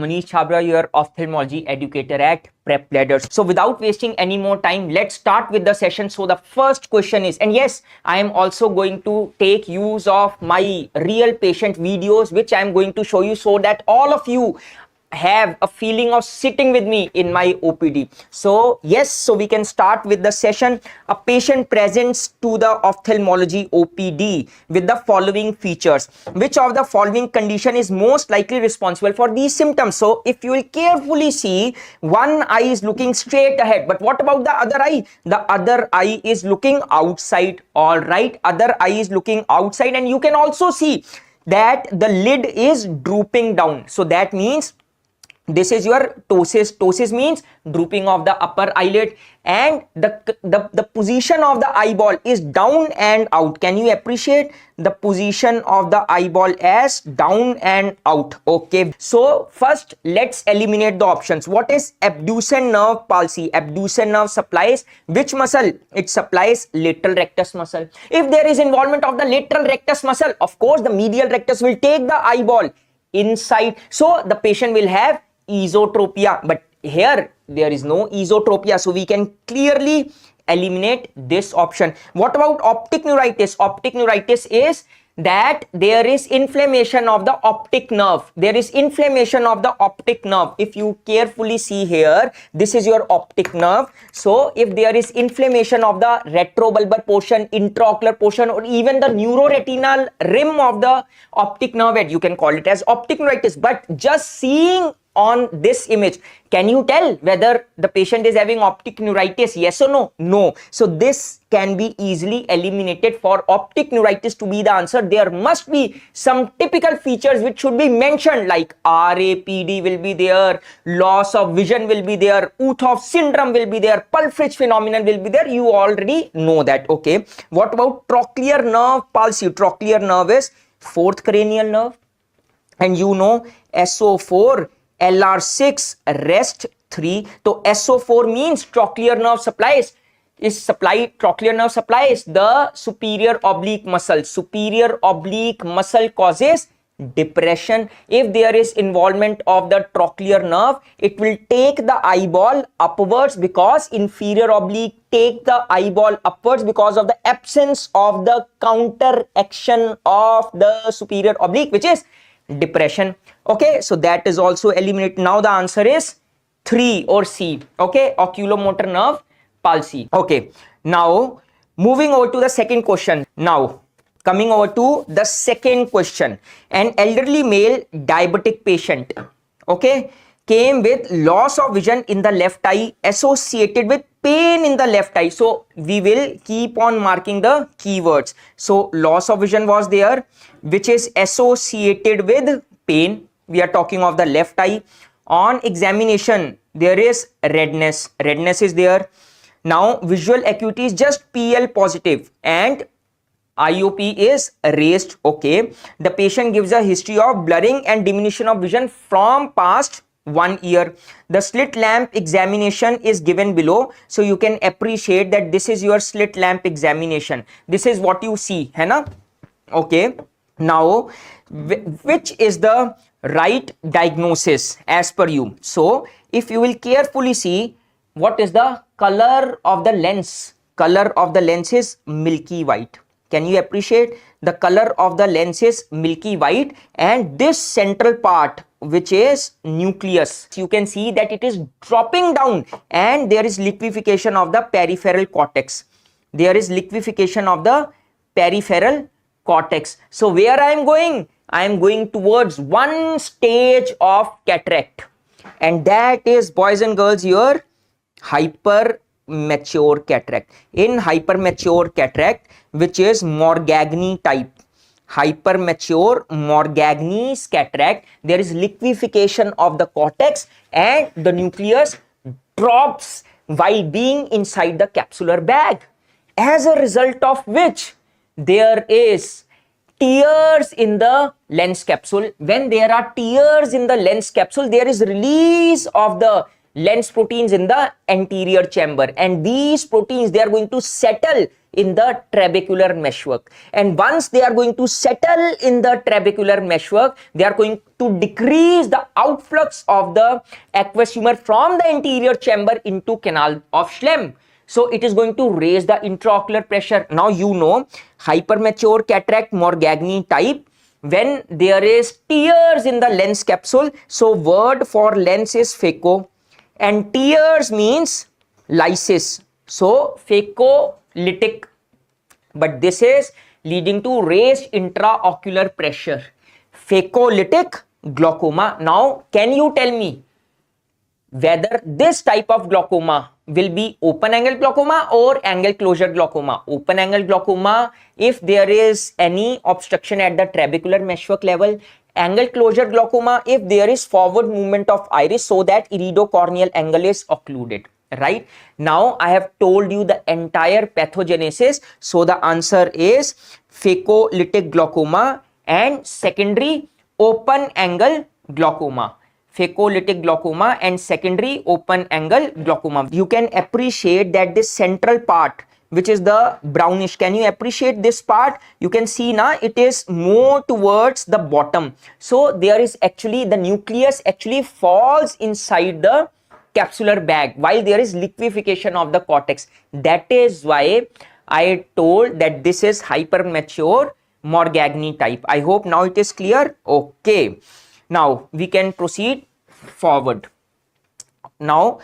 Manish Chabra, your ophthalmology educator at Prep Ladders. So without wasting any more time, let's start with the session. So the first question is, and yes, I am also going to take use of my real patient videos, which I am going to show you so that all of you have a feeling of sitting with me in my OPD. So yes, so we can start with the session. A patient presents to the ophthalmology OPD with the following features. Which of the following condition is most likely responsible for these symptoms? So if you will carefully see, one eye is looking straight ahead, but what about the other eye? The other eye is looking outside. All right, other eye is looking outside, and you can also see that the lid is drooping down. So that means this is your ptosis. Ptosis means drooping of the upper eyelid, and the position of the eyeball is down and out. Can you appreciate the position of the eyeball as down and out? Okay, so first let's eliminate the options. What is abducens nerve palsy? Abducens nerve supplies which muscle? It supplies lateral rectus muscle. If there is involvement of the lateral rectus muscle, of course the medial rectus will take the eyeball inside, so the patient will have esotropia, but here there is no esotropia, so we can clearly eliminate this option. What about optic neuritis? Optic neuritis is that there is inflammation of the optic nerve. There is inflammation of the optic nerve. If you carefully see here, this is your optic nerve. So if there is inflammation of the retrobulbar portion, intraocular portion, or even the neuroretinal rim of the optic nerve head, you can call it as optic neuritis. But just seeing on this image, can you tell whether the patient is having optic neuritis? Yes or no? No. So this can be easily eliminated. For optic neuritis to be the answer, there must be some typical features which should be mentioned, like RAPD will be there, loss of vision will be there, Uthoff syndrome will be there, Pulfrich phenomenon will be there. You already know that. Okay. What about trochlear nerve palsy? Trochlear nerve is fourth cranial nerve, and you know SO4 LR6 rest 3. So SO4 means trochlear nerve supplies trochlear nerve supplies the superior oblique muscle. Superior oblique muscle causes depression. If there is involvement of the trochlear nerve, it will take the eyeball upwards, because inferior oblique take the eyeball upwards because of the absence of the counter action of the superior oblique, which is depression. Okay, so that is also eliminated. Now the answer is 3 or C. Okay, oculomotor nerve palsy. Okay, now moving over to the second question. Now coming over to the second question. An elderly male diabetic patient, okay, came with loss of vision in the left eye associated with pain in the left eye. So we will keep on marking the keywords. So loss of vision was there, which is associated with pain. We are talking of the left eye. On examination, there is redness. Redness is there. Now visual acuity is just PL positive and IOP is raised. Okay. The patient gives a history of blurring and diminution of vision from past 1 year. The slit lamp examination is given below, so you can appreciate that this is your slit lamp examination. This is what you see, है ना? Okay. Now, which is the right diagnosis as per you? So if you will carefully see, what is the color of the lens? Color of the lens is milky white. Can you appreciate? The color of the lens is milky white, and this central part, which is nucleus, you can see that it is dropping down, and there is liquefaction of the peripheral cortex. There is liquefaction of the peripheral cortex. So where I am going? I am going towards one stage of cataract, and that is, boys and girls, your hypermature cataract. In hypermature cataract, which is Morgagni type, hypermature Morgagni's cataract, there is liquefaction of the cortex and the nucleus drops while being inside the capsular bag, as a result of which there is tears in the lens capsule. When there are tears in the lens capsule, there is release of the lens proteins in the anterior chamber, and these proteins, they are going to settle in the trabecular meshwork, and once they are going to settle in the trabecular meshwork, they are going to decrease the outflux of the aqueous humor from the anterior chamber into canal of Schlemm. So it is going to raise the intraocular pressure. Now you know hypermature cataract Morgagni type, when there is tears in the lens capsule, so word for lens is phaco, and tears means lysis, so phacolytic, but this is leading to raised intraocular pressure, phacolytic glaucoma. Now can you tell me whether this type of glaucoma will be open angle glaucoma or angle closure glaucoma? Open angle glaucoma if there is any obstruction at the trabecular meshwork level. Angle closure glaucoma if there is forward movement of iris so that iridocorneal angle is occluded. Right? Now I have told you the entire pathogenesis. So the answer is phacolytic glaucoma and secondary open angle glaucoma. Phacolytic glaucoma and secondary open angle glaucoma. You can appreciate that this central part, which is the brownish, can you appreciate this part? You can see now it is more towards the bottom. So there is actually the nucleus actually falls inside the capsular bag while there is liquefaction of the cortex. That is why I told that this is hypermature Morgagni type. I hope now it is clear. Okay. Now we can proceed forward. Now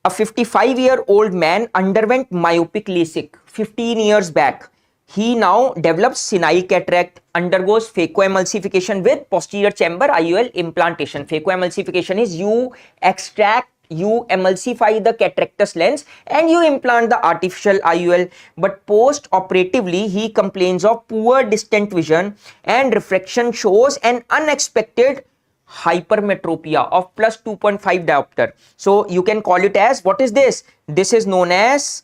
a 55-year-old man underwent myopic LASIK 15 years back. He now develops senile cataract, undergoes phacoemulsification with posterior chamber IOL implantation. Phacoemulsification is you emulsify the cataractous lens and you implant the artificial IOL, but post-operatively he complains of poor distant vision and refraction shows an unexpected hypermetropia of plus 2.5 diopter. So you can call it as, what is this? This is known as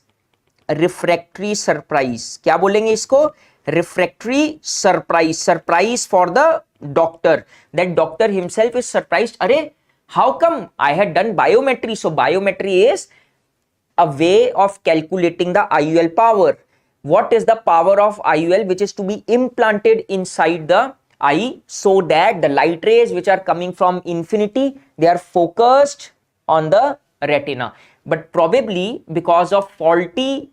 refractory surprise. क्या बोलेंगे इसको? Refractory surprise. Surprise for the doctor. That doctor himself is surprised. अरे, how come I had done biometry? So biometry is a way of calculating the IOL power. What is the power of IOL which is to be implanted inside the eye so that the light rays which are coming from infinity, they are focused on the retina. But probably because of faulty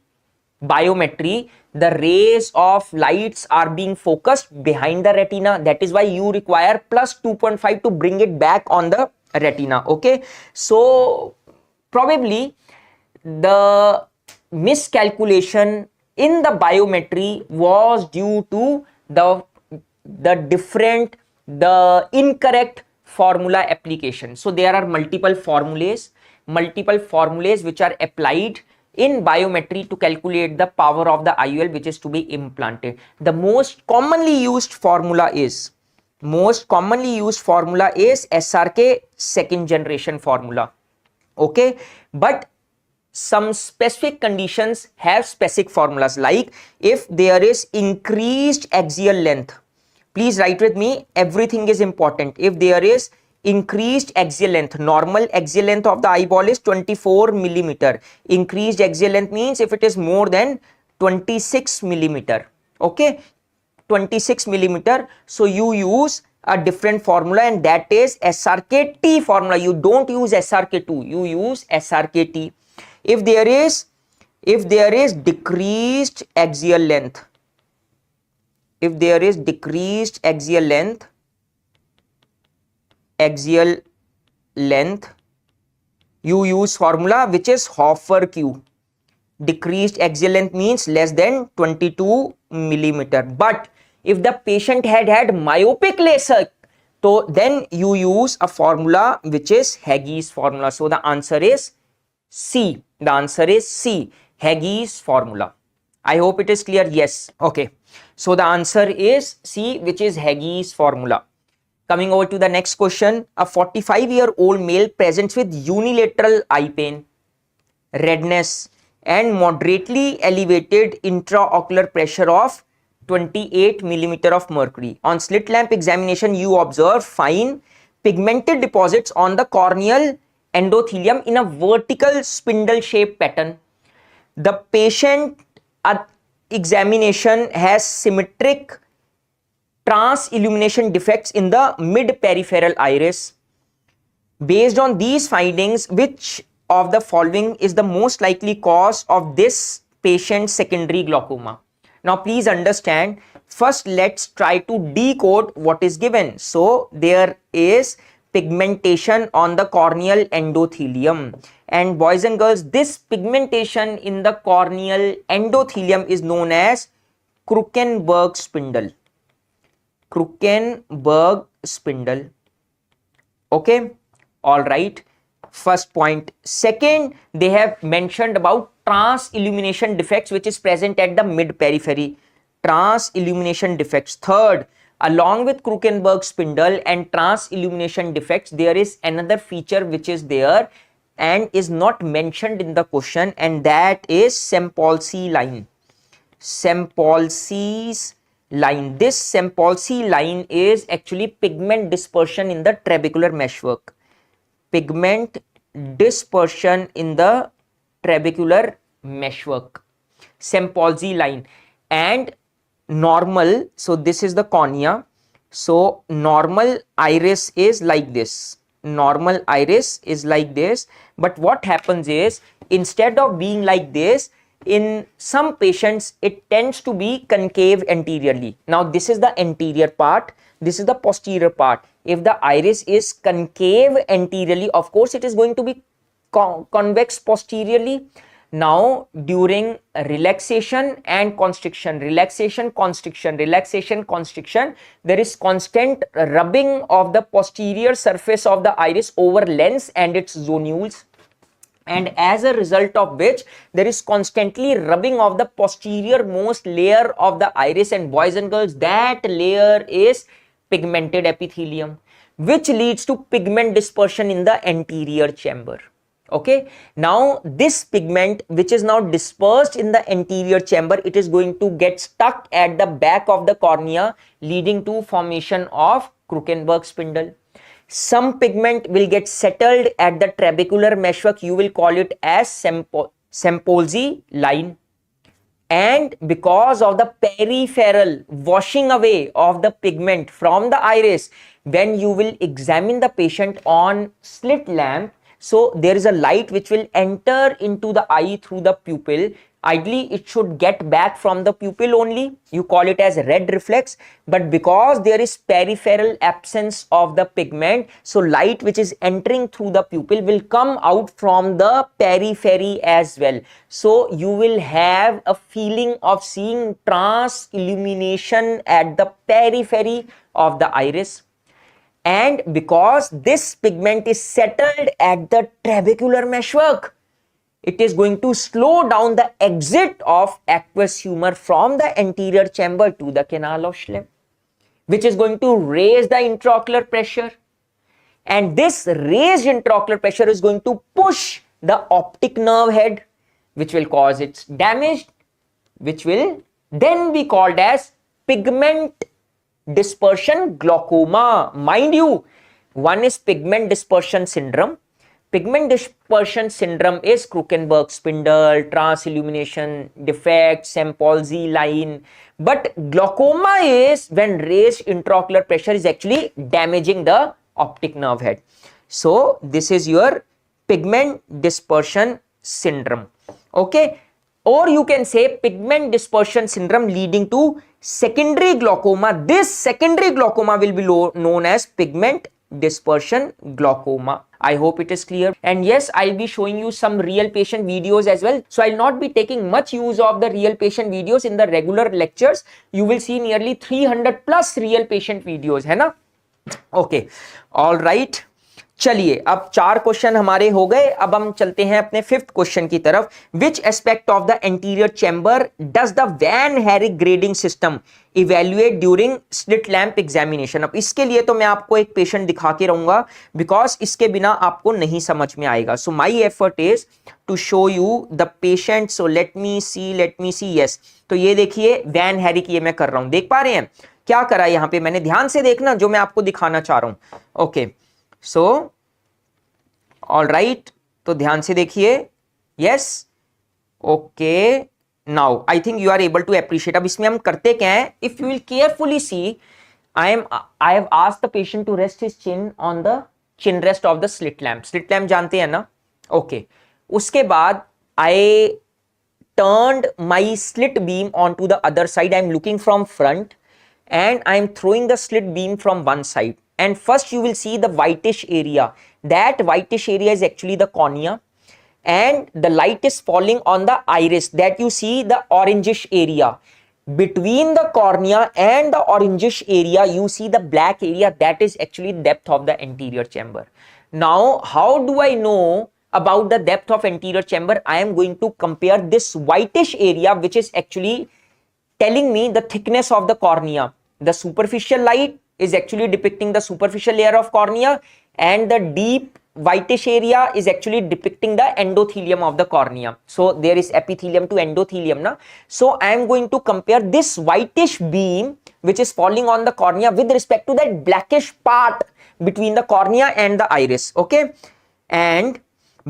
biometry, the rays of lights are being focused behind the retina. That is why you require plus 2.5 to bring it back on the retina. Okay, so probably the miscalculation in the biometry was due to the incorrect formula application. So there are multiple formulas which are applied in biometry to calculate the power of the IOL which is to be implanted. The most commonly used formula is SRK second generation formula. Okay, but some specific conditions have specific formulas, like if there is increased axial length. Please write with me, everything is important. If there is increased axial length, normal axial length of the eyeball is 24 millimeter. Increased axial length means if it is more than 26 millimeter. Okay, 26 millimeter. So you use a different formula, and that is SRKT formula. You don't use SRK2, you use SRKT. If there is decreased axial length, you use formula which is Hoffer Q. Decreased axial length means less than 22 millimeter. But if the patient had myopic LASIK, so then you use a formula which is Hagee's formula. So the answer is C. The answer is C, Hagee's formula. I hope it is clear. Yes. Okay. So the answer is C, which is Hagee's formula. Coming over to the next question. A 45-year-old male presents with unilateral eye pain, redness, and moderately elevated intraocular pressure of 28 millimeter of mercury. On slit lamp examination, you observe fine pigmented deposits on the corneal endothelium in a vertical spindle shaped pattern. The patient examination has symmetric trans illumination defects in the mid peripheral iris. Based on these findings, which of the following is the most likely cause of this patient's secondary glaucoma? Now please understand, first let's try to decode what is given. So there is pigmentation on the corneal endothelium, and boys and girls, this pigmentation in the corneal endothelium is known as Krukenberg spindle. Krukenberg spindle. Okay, all right, first point. Second, they have mentioned about trans illumination defects which is present at the mid periphery. Trans illumination defects. Third, along with Krukenberg spindle and trans illumination defects, there is another feature which is there and is not mentioned in the question, and that is Sempolsky line. Sempolsky's line. This Sempolsky line is actually pigment dispersion in the trabecular meshwork. Pigment dispersion in the trabecular meshwork. Sempolsky line. And normal, so this is the cornea. So normal iris is like this. Normal iris is like this. But what happens is, instead of being like this, in some patients it tends to be concave anteriorly. Now this is the anterior part, this is the posterior part. If the iris is concave anteriorly, of course it is going to be convex posteriorly. Now during relaxation and constriction, relaxation, constriction, relaxation, constriction, there is constant rubbing of the posterior surface of the iris over lens and its zonules, and as a result of which there is constantly rubbing of the posterior most layer of the iris, and boys and girls, that layer is pigmented epithelium, which leads to pigment dispersion in the anterior chamber. Okay, now this pigment which is now dispersed in the anterior chamber, it is going to get stuck at the back of the cornea, leading to formation of Krukenberg spindle. Some pigment will get settled at the trabecular meshwork, you will call it as Sempolsky line. And because of the peripheral washing away of the pigment from the iris, when you will examine the patient on slit lamp, so there is a light which will enter into the eye through the pupil. Ideally, it should get back from the pupil only. You call it as red reflex. But because there is peripheral absence of the pigment, so light which is entering through the pupil will come out from the periphery as well. So you will have a feeling of seeing trans illumination at the periphery of the iris. And because this pigment is settled at the trabecular meshwork, it is going to slow down the exit of aqueous humor from the anterior chamber to the canal of Schlemm, which is going to raise the intraocular pressure. And this raised intraocular pressure is going to push the optic nerve head, which will cause its damage, which will then be called as pigment dispersion glaucoma. Mind you, one is pigment dispersion syndrome. Pigment dispersion syndrome is Krukenberg spindle, trans illumination defect, Sempolsky line. But glaucoma is when raised intraocular pressure is actually damaging the optic nerve head. So this is your pigment dispersion syndrome. Okay, or you can say pigment dispersion syndrome leading to secondary glaucoma. This secondary glaucoma will be known as pigment dispersion glaucoma. I hope it is clear. And yes, I'll be showing you some real patient videos as well. So I'll not be taking much use of the real patient videos in the regular lectures. You will see nearly 300 plus real patient videos, है ना? Okay, all right. चलिए, अब 4 question हमारे हो गए. अब हम चलते हैं अपने 5th क्वेश्चन की तरफ. Which aspect of the anterior chamber does the Van Herick grading system evaluate during slit lamp examination? अब इसके लिए तो मैं आपको एक पेशेंट दिखा के रहूंगा, बिकॉज इसके बिना आपको नहीं समझ में आएगा. So my effort is to show you the patient. So let me see. Yes, तो ये देखिए वैन हेरिक, ये मैं कर रहा हूं. देख पा रहे हैं क्या करा यहां पे मैंने? ध्यान से देखना जो मैं आपको दिखाना चाह रहा हूं. ओके, so ऑल राइट, तो ध्यान से देखिए, yes, okay, now I think you are able to appreciate. अब इसमें हम करते क्या है, if you will carefully see, I have asked the patient to rest his chin on the chin rest of the slit lamp. Slit lamp जानते हैं ना, okay. उसके बाद आई turned my slit beam onto the other side. I am looking from front and I am throwing the slit beam from one side. And first you will see the whitish area. That whitish area is actually the cornea. And the light is falling on the iris. That you see the orangish area. Between the cornea and the orangish area, you see the black area. That is actually depth of the anterior chamber. Now, how do I know about the depth of anterior chamber? I am going to compare this whitish area, which is actually telling me the thickness of the cornea. The superficial light is actually depicting the superficial layer of cornea, and the deep whitish area is actually depicting the endothelium of the cornea. So there is epithelium to endothelium, na? So I am going to compare this whitish beam which is falling on the cornea with respect to that blackish part between the cornea and the iris, okay? And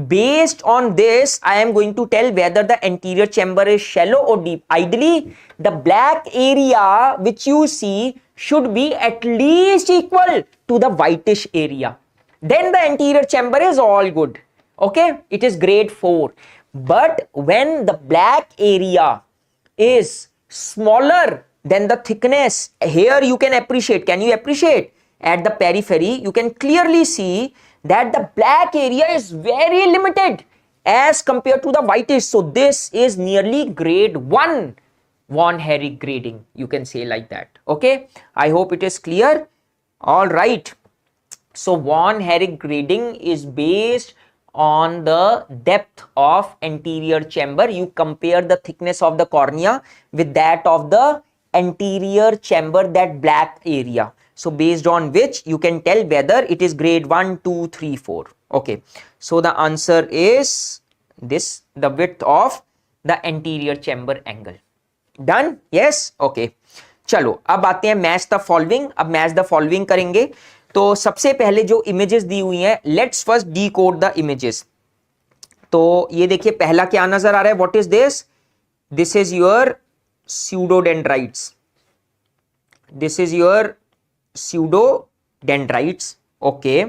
based on this, I am going to tell whether the anterior chamber is shallow or deep. Ideally, the black area which you see should be at least equal to the whitish area. Then the anterior chamber is all good. Okay, it is grade 4. But when the black area is smaller than the thickness, here you can appreciate. Can you appreciate? At the periphery, you can clearly see that the black area is very limited as compared to the whitish. So this is nearly grade 1 Von Herrig grading, you can say like that. Okay, I hope it is clear. All right, so Von Herrig grading is based on the depth of anterior chamber. You compare the thickness of the cornea with that of the anterior chamber, that black area. So based on which you can tell whether it is grade 1, 2, 3, 4. Okay, so the answer is this, the width of the anterior chamber angle. Done? Yes? Okay. चलो अब आते हैं match the following. अब match the following करेंगे। तो सबसे पहले जो इमेजेस दी हुई हैं, let's first decode the images. तो ये देखिए पहला क्या नजर आ रहा है, what is this? This is your pseudodendrates. This is your pseudodendrates. Okay,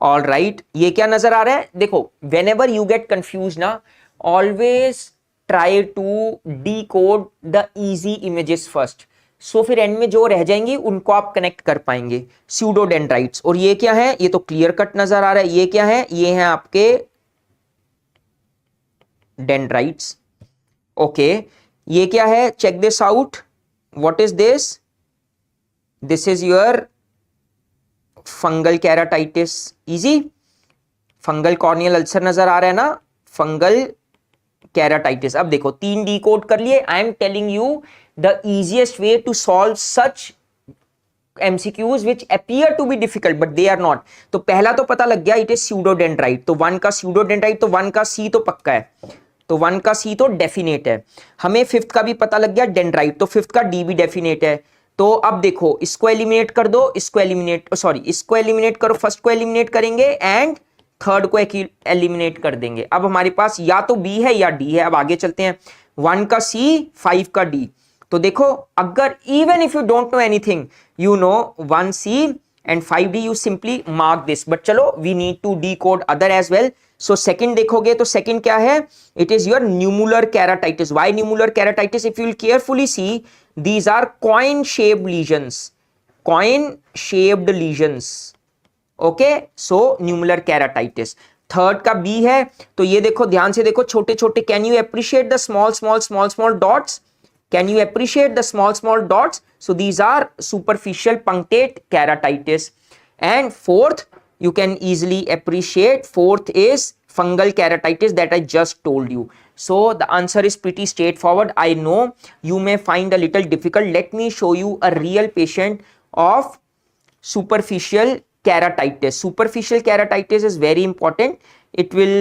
all right. ये क्या नजर आ रहा है? देखो, whenever you get confused ना, always try to decode the easy images first. So फिर एंड में जो रह जाएंगी उनको आप कनेक्ट कर पाएंगे। pseudodendrates। और ये क्या है? ये तो क्लियर कट नजर आ रहा है। ये क्या है? ये है आपके डेंड्राइट्स। ओके, ये क्या है? Check this out. What is this? This is your fungal keratitis. Easy, fungal corneal ulcer नजर आ रहा है ना, फंगल कैराटाइटिस। अब देखो 3 डीकोड कर लिए। I am telling you the easiest way to solve such MCQs which appear to be difficult but they are not. तो पहला तो पता लग गया, इट इज pseudodendrate। तो 1 का pseudodendrate, तो 1 का C तो पक्का है, तो 1 का C तो डेफिनेट है। हमें 5th का भी पता लग गया डेंड्राइट, तो 5th का D भी डेफिनेट है। तो अब देखो इसको एलिमिनेट कर दो, इसको एलिमिनेट, सॉरी इसको एलिमिनेट करो, फर्स्ट को एलिमिनेट करेंगे एंड थर्ड को एलिमिनेट कर देंगे। अब हमारे पास या तो B है या D है। अब आगे चलते हैं। 1 का C, 5 का D। तो देखो अगर even if you don't know anything, you know 1C and 5D, you simply mark this. But चलो we need to decode other as well. So second देखोगे तो सेकंड क्या है? It is your nummular keratitis. Why nummular keratitis? If you will carefully see, these are coin shaped lesions, coin shaped lesions. Okay, so nummular keratitis. Third का B है, तो ये देखो ध्यान से देखो, छोटे छोटे, can you appreciate the small small small small dots? Can you appreciate the small dots? So these are superficial punctate keratitis. And fourth, you can easily appreciate, fourth is fungal keratitis that I just told you. So the answer is pretty straightforward. I know you may find a little difficult. Let me show you a real patient of superficial keratitis. Superficial keratitis is very important. It will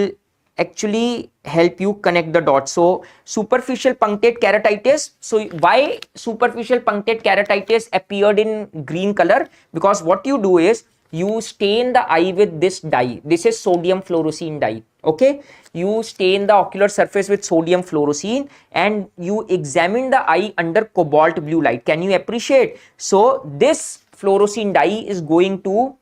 actually help you connect the dots. So superficial punctate keratitis. So why superficial punctate keratitis appeared in green color? Because what you do is you stain the eye with this dye. This is sodium fluorescein dye. Okay, you stain the ocular surface with sodium fluorescein and you examine the eye under cobalt blue light. Can you appreciate? So this fluorescein dye is going to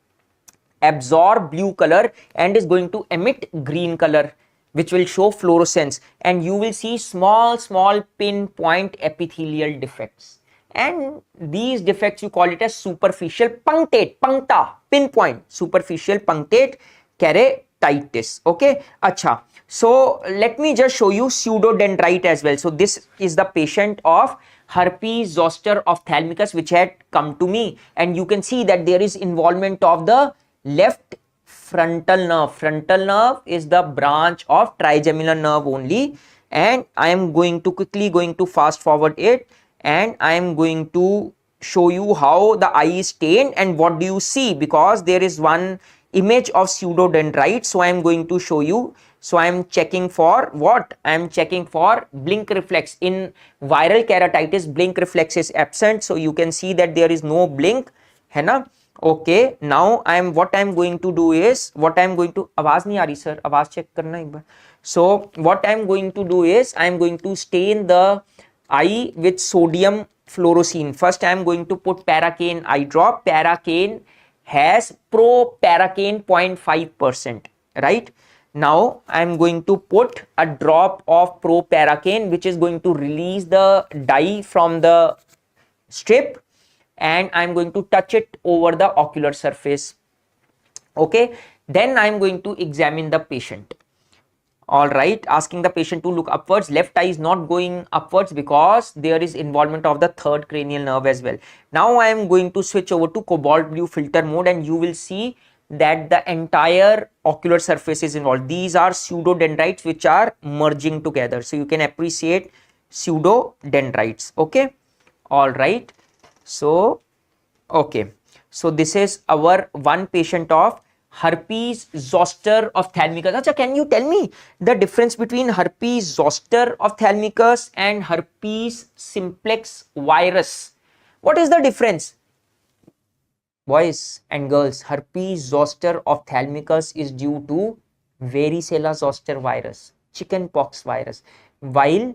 absorb blue color and is going to emit green color, which will show fluorescence, and you will see small pinpoint epithelial defects. And these defects, you call it as superficial punctate, puncta, pinpoint, superficial punctate keratitis. Okay, acha. So let me just show you pseudodendrite as well. So this is the patient of herpes zoster ophthalmicus which had come to me, and you can see that there is involvement of the left frontal nerve. Frontal nerve is the branch of trigeminal nerve only, and I am going to quickly fast forward it, and I am going to show you how the eye is stained and what do you see, because there is one image of pseudodendrite. So I am going to show you. So I am checking for what? I am checking for blink reflex. In viral keratitis, blink reflex is absent. So you can see that there is no blink, है ना? Okay, now what I am going to do is, आवाज नहीं आ रही sir, आवाज check करना एक बार. So what I am going to do is, I am going to stain the eye with sodium fluorescein. First I am going to put Paracane eye drop. Paracane has proparacaine 0.5%, right? Now I am going to put a drop of proparacaine which is going to release the dye from the strip, and I am going to touch it over the ocular surface. Okay, then I am going to examine the patient. All right, asking the patient to look upwards. Left eye is not going upwards because there is involvement of the third cranial nerve as well. Now I am going to switch over to cobalt blue filter mode, and you will see that the entire ocular surface is involved. These are pseudodendrites which are merging together. So you can appreciate pseudodendrites. Okay, all right. So, okay. So this is our one patient of herpes zoster ophthalmicus. Achha, can you tell me the difference between herpes zoster ophthalmicus and herpes simplex virus? What is the difference? Boys and girls, herpes zoster ophthalmicus is due to varicella zoster virus, chickenpox virus, while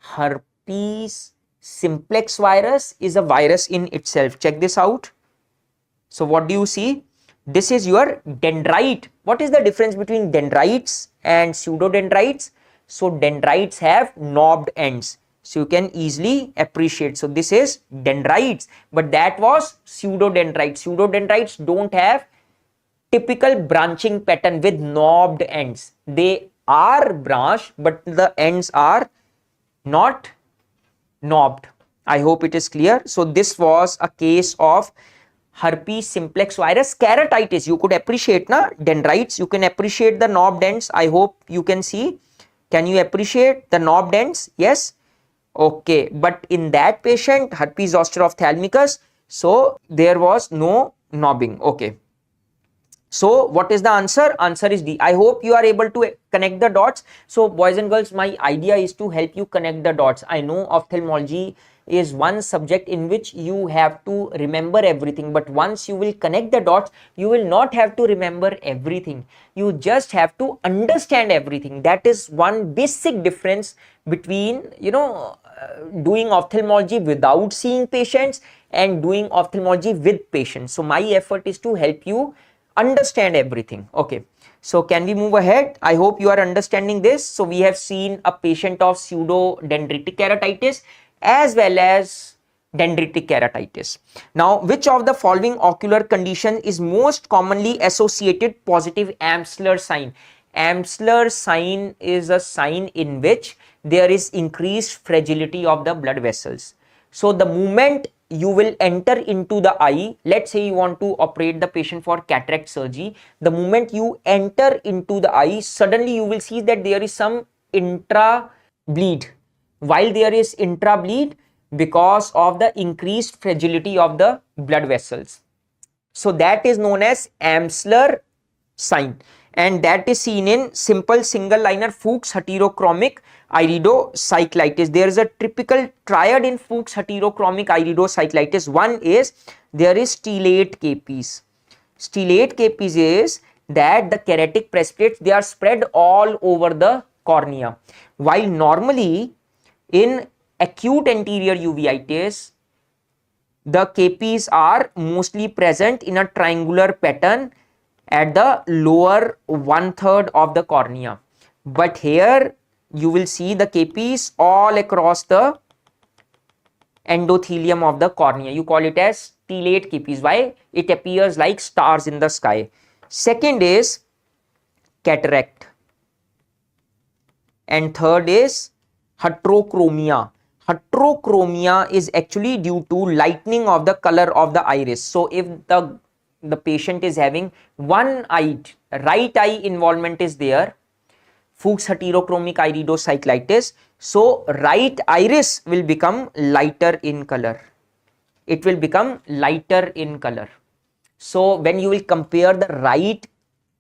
herpes simplex virus is a virus in itself. Check this out. So what do you see? This is your dendrite. What is the difference between dendrites and pseudodendrites? So dendrites have knobbed ends. So you can easily appreciate. So this is dendrites, but that was pseudodendrites. Pseudodendrites don't have typical branching pattern with knobbed ends. They are branched, but the ends are not knobbed. I hope it is clear. So this was a case of herpes simplex virus keratitis. You could appreciate na dendrites. You can appreciate the knobbed ends. I hope you can see. Can you appreciate the knobbed ends? Yes. Okay. But in that patient, herpes zoster ophthalmicus, so there was no knobbing. Okay. So what is the answer? Answer is D. I hope you are able to connect the dots. So boys and girls, my idea is to help you connect the dots. I know ophthalmology is one subject in which you have to remember everything, but once you will connect the dots, you will not have to remember everything. You just have to understand everything. That is one basic difference between, doing ophthalmology without seeing patients and doing ophthalmology with patients. So my effort is to help you understand everything. Okay, so can we move ahead? I hope you are understanding this. So we have seen a patient of pseudodendritic keratitis as well as dendritic keratitis. Now, which of the following ocular condition is most commonly associated positive Amsler sign? Amsler sign is a sign in which there is increased fragility of the blood vessels. So the moment you will enter into the eye, let's say you want to operate the patient for cataract surgery, the moment you enter into the eye, suddenly you will see that there is some intra bleed. While there is intra bleed, because of the increased fragility of the blood vessels. So that is known as Amsler sign, and that is seen in simple single liner Fuchs heterochromic iridocyclitis. There is a typical triad in Fuchs heterochromic iridocyclitis. One is there is stellate capes. Stellate capies is that the keratic precipitates, they are spread all over the cornea, while normally in acute anterior uveitis, the capies are mostly present in a triangular pattern at the lower 1/3 of the cornea. But here you will see the capies all across the endothelium of the cornea. You call it as stellate capies. Why? It appears like stars in the sky. Second is cataract. And third is heterochromia. Heterochromia is actually due to lightening of the color of the iris. So if the patient is having one-eyed, right eye involvement is there, Fuchs heterochromic iridocyclitis, so right iris will become lighter in color. It will become lighter in color. So when you will compare the right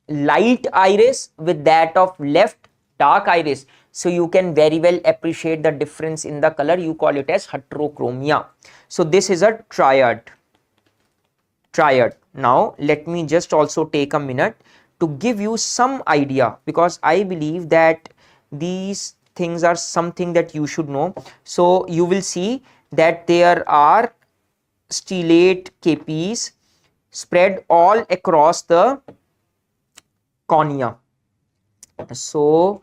light iris with that of left dark iris, so you can very well appreciate the difference in the color. You call it as heterochromia. So this is a triad. Now let me just also take a minute to give you some idea, because I believe that these things are something that you should know. So you will see that there are stellate capies spread all across the cornea. So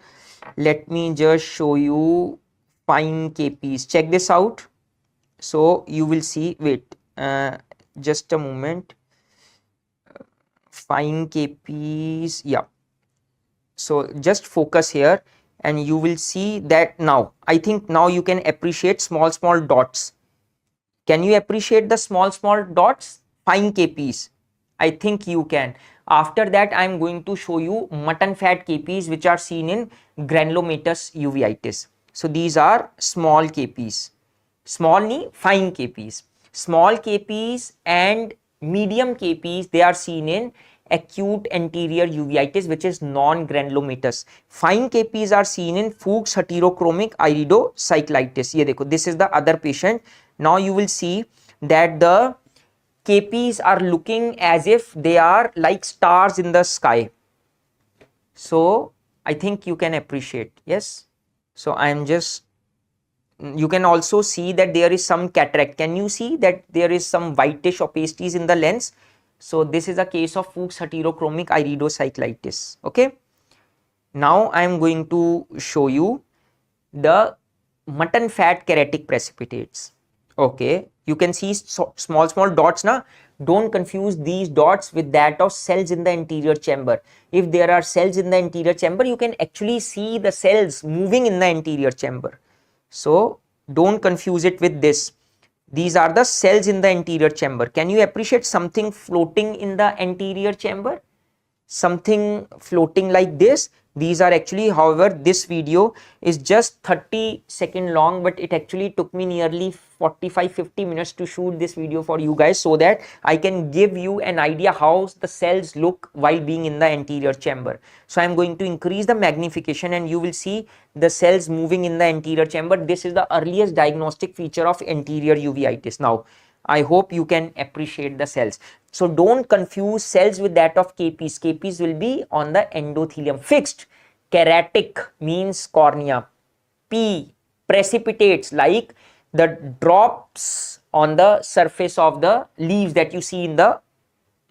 let me just show you fine capies. Check this out. So you will see, wait, just a moment. Fine capies, yeah. So just focus here and you will see that now. I think now you can appreciate small dots. Can you appreciate the small dots? Fine capies. I think you can. After that, I am going to show you mutton fat capies which are seen in granulomatous uveitis. So these are small capies. Small ni fine capies. Small capies and medium capies, they are seen in acute anterior uveitis which is non-granulomatous. Fine capies are seen in Fuchs heterochromic iridocyclitis. Ye dekho, this is the other patient. Now you will see that the capies are looking as if they are like stars in the sky. So I think you can appreciate. Yes. So I am just, you can also see that there is some cataract. Can you see that there is some whitish opacities in the lens? So this is a case of Fuchs heterochromic iridocyclitis. Okay. Now I am going to show you the mutton fat keratic precipitates. Okay. You can see small dots na. Don't confuse these dots with that of cells in the anterior chamber. If there are cells in the anterior chamber, you can actually see the cells moving in the anterior chamber. So don't confuse it with this. These are the cells in the anterior chamber. Can you appreciate something floating in the anterior chamber? Something floating like this. These are actually, however, this video is just 30-second long, but it actually took me nearly 45-50 minutes to shoot this video for you guys, so that I can give you an idea how the cells look while being in the anterior chamber. So I am going to increase the magnification and you will see the cells moving in the anterior chamber. This is the earliest diagnostic feature of anterior uveitis. Now, I hope you can appreciate the cells. So don't confuse cells with that of capies. Capies will be on the endothelium. Fixed. Keratic means cornea. P, precipitates, like the drops on the surface of the leaves that you see in the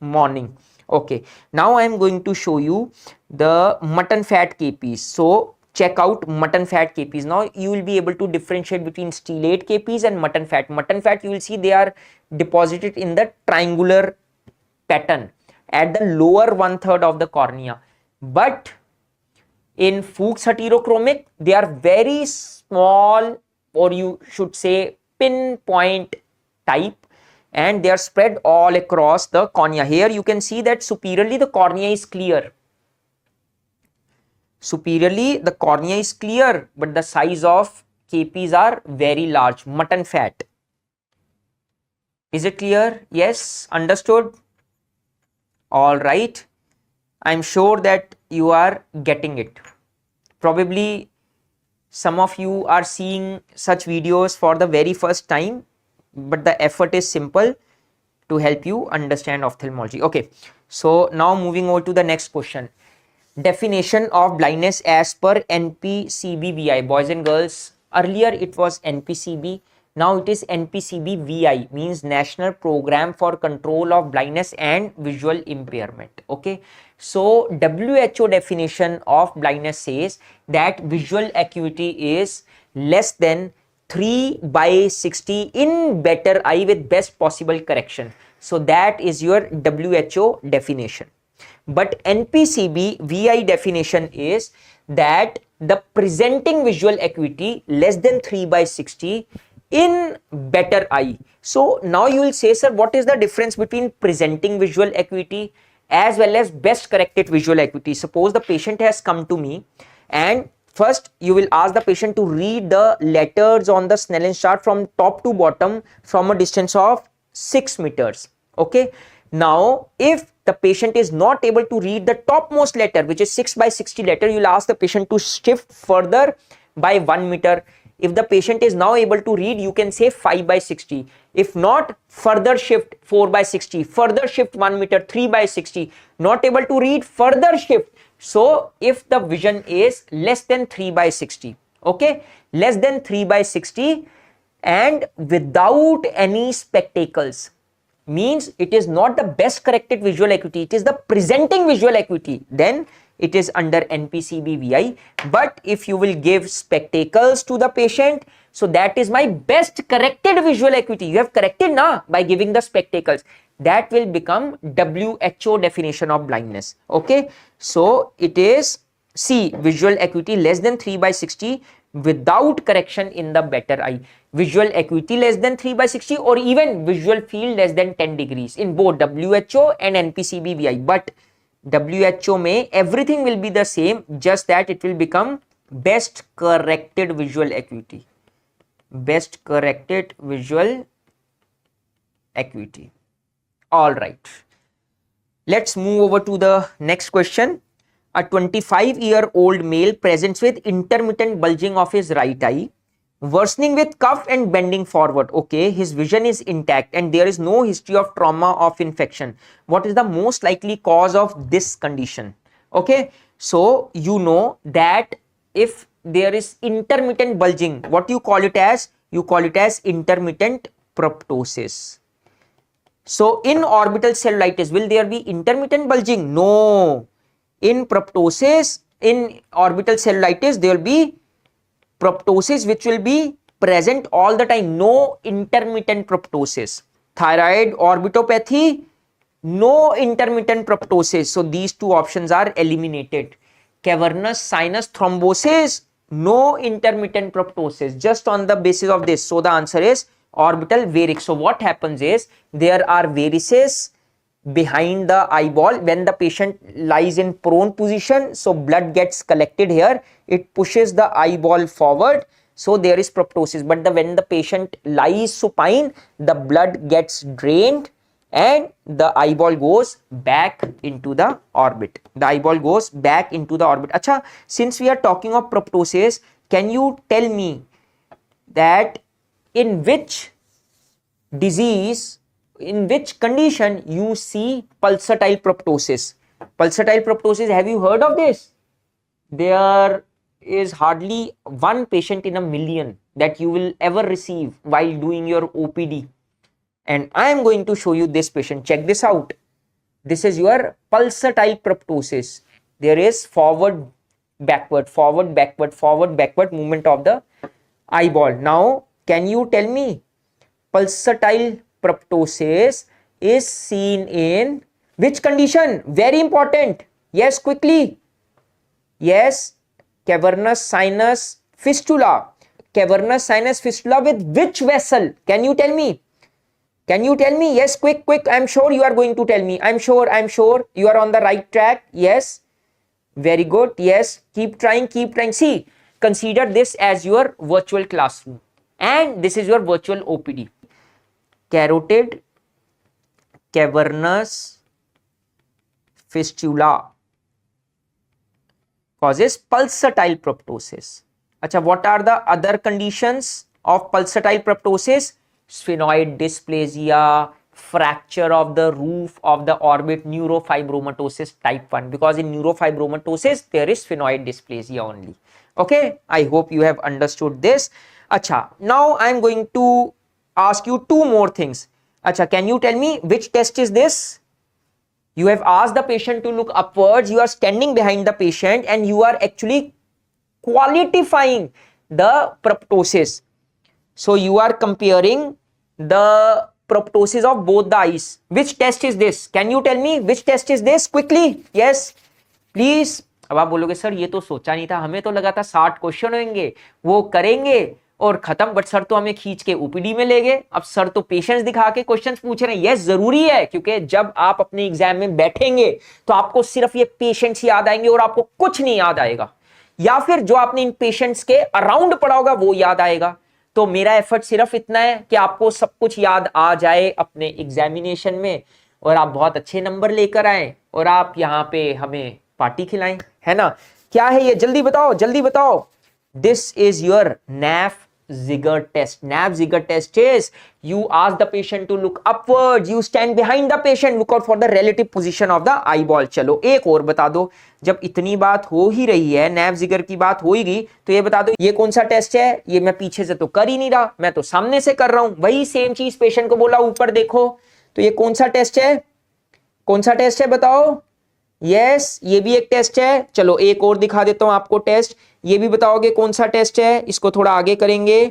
morning. Okay. Now I am going to show you the mutton fat capies. So check out mutton fat capies. Now you will be able to differentiate between stellate capies and mutton fat. Mutton fat, you will see they are deposited in the triangular pattern at the lower 1/3 of the cornea. But in Fuchs heterochromic, they are very small, or you should say pinpoint type, and they are spread all across the cornea. Here you can see that superiorly the cornea is clear. Superiorly the cornea is clear, but the size of capies are very large. Mutton fat. Is it clear? Yes, understood? All right. I'm sure that you are getting it. Probably some of you are seeing such videos for the very first time, but the effort is simple to help you understand ophthalmology. Okay. So now moving over to the next question. Definition of blindness as per NPCB-VI. Boys and girls, earlier it was NPCB, now it is NPCB-VI, means National Program for Control of Blindness and Visual Impairment. Okay, so WHO definition of blindness says that visual acuity is less than 3/60 in better eye with best possible correction. So that is your WHO definition. But NPCB VI definition is that the presenting visual acuity less than 3/60 in better eye. So now you will say, sir, what is the difference between presenting visual acuity as well as best corrected visual acuity? Suppose the patient has come to me, and first you will ask the patient to read the letters on the Snellen's chart from top to bottom from a distance of 6 meters. Okay. Now, if the patient is not able to read the topmost letter, which is 6/60 letter, you will ask the patient to shift further by 1 meter. If the patient is now able to read, you can say 5/60. If not, further shift 4/60, further shift 1 meter, 3/60. Not able to read, further shift. So, if the vision is less than 3/60, okay, less than 3/60 and without any spectacles, means it is not the best corrected visual acuity, it is the presenting visual acuity, then it is under NPCB VI. But if you will give spectacles to the patient, so that is my best corrected visual acuity. You have corrected now by giving the spectacles. That will become WHO definition of blindness. Okay, so it is C, visual acuity less than 3/60 without correction in the better eye. Visual acuity less than 3/60 or even visual field less than 10 degrees in both WHO and NPCB VI. But WHO may everything will be the same, just that it will become best corrected visual acuity. Best corrected visual acuity. All right. Let's move over to the next question. A 25-year-old male presents with intermittent bulging of his right eye, worsening with cuff and bending forward. Okay, his vision is intact and there is no history of trauma of infection. What is the most likely cause of this condition? Okay, so you know that if there is intermittent bulging, what you call it as? You call it as intermittent proptosis. So in orbital cellulitis, will there be intermittent bulging? No. In proptosis, in orbital cellulitis, there will be proptosis which will be present all the time. No intermittent proptosis. Thyroid orbitopathy, no intermittent proptosis. So these two options are eliminated. Cavernous sinus thrombosis, no intermittent proptosis. Just on the basis of this. So the answer is orbital varix. So what happens is there are varices behind the eyeball when the patient lies in prone position. So blood gets collected here, it pushes the eyeball forward, so there is proptosis. But when the patient lies supine, the blood gets drained and the eyeball goes back into the orbit. The eyeball goes back into the orbit. Acha, since we are talking of proptosis, can you tell me that in which disease, in which condition you see pulsatile proptosis? Pulsatile proptosis, have you heard of this? There is hardly one patient in a million that you will ever receive while doing your OPD. And I am going to show you this patient. Check this out. This is your pulsatile proptosis. There is forward, backward, forward, backward movement of the eyeball. Now, can you tell me pulsatile proptosis is seen in which condition? Very important. Yes, quickly. Yes, cavernous sinus fistula. Cavernous sinus fistula with which vessel? Can you tell me? Can you tell me? Yes, quick. I'm sure you are going to tell me. I'm sure you are on the right track. Yes, very good. Yes, keep trying. See, consider this as your virtual classroom and this is your virtual OPD. Carotid cavernous fistula causes pulsatile proptosis. Acha, what are the other conditions of pulsatile proptosis? Sphenoid dysplasia, fracture of the roof of the orbit, neurofibromatosis type 1, because in neurofibromatosis there is sphenoid dysplasia only. Okay, I hope you have understood this. Acha, now I am going to ask you two more things. Acha, can you tell me which test is this? You have asked the patient to look upwards, you are standing behind the patient and you are actually qualifying the proptosis. So you are comparing the proptosis of both the eyes. Which test is this? Can you tell me which test is this quickly? Yes, please. अब आप बोलोगे sir ये तो सोचा नहीं था, हमें तो लगा था 60 क्वेश्चन होंगे, वो करेंगे और खत्म, बट सर तो हमें खींच के ओपीडी में ले गए। अब सर तो पेशेंट्स दिखा के क्वेश्चंस पूछ रहे हैं। यस, जरूरी है, क्योंकि जब आप अपने एग्जाम में बैठेंगे तो आपको सिर्फ ये पेशेंट्स याद आएंगे और आपको कुछ नहीं याद आएगा, या फिर जो आपने इन पेशेंट्स के अराउंड पढ़ा होगा वो याद आएगा। तो मेरा एफर्ट सिर्फ इतना है कि आपको सब कुछ याद आ जाए अपने एग्जामिनेशन में और आप बहुत अच्छे नंबर लेकर आए और आप यहाँ पे हमें पार्टी खिलाएं, है ना। क्या है ये, जल्दी बताओ, जल्दी बताओ। This is your Naf-Ziger test. Naf-Ziger test is you ask the patient to look upwards, you stand behind the patient, look out for the relative position of the eyeball. चलो एक और बता दो, जब इतनी बात हो ही रही है, Naf-Ziger की बात हो ही गई, तो ये बता दो ये कौन सा टेस्ट है। ये मैं पीछे से तो कर ही नहीं रहा, मैं तो सामने से कर रहा हूं, वही सेम चीज पेशेंट को बोला ऊपर देखो। तो ये कौन सा टेस्ट है, कौन सा टेस्ट है बताओ। यस, ये भी एक टेस्ट है। चलो एक और दिखा देता हूं आपको टेस्ट, ये भी बताओगे कौन सा टेस्ट है। इसको थोड़ा आगे करेंगे,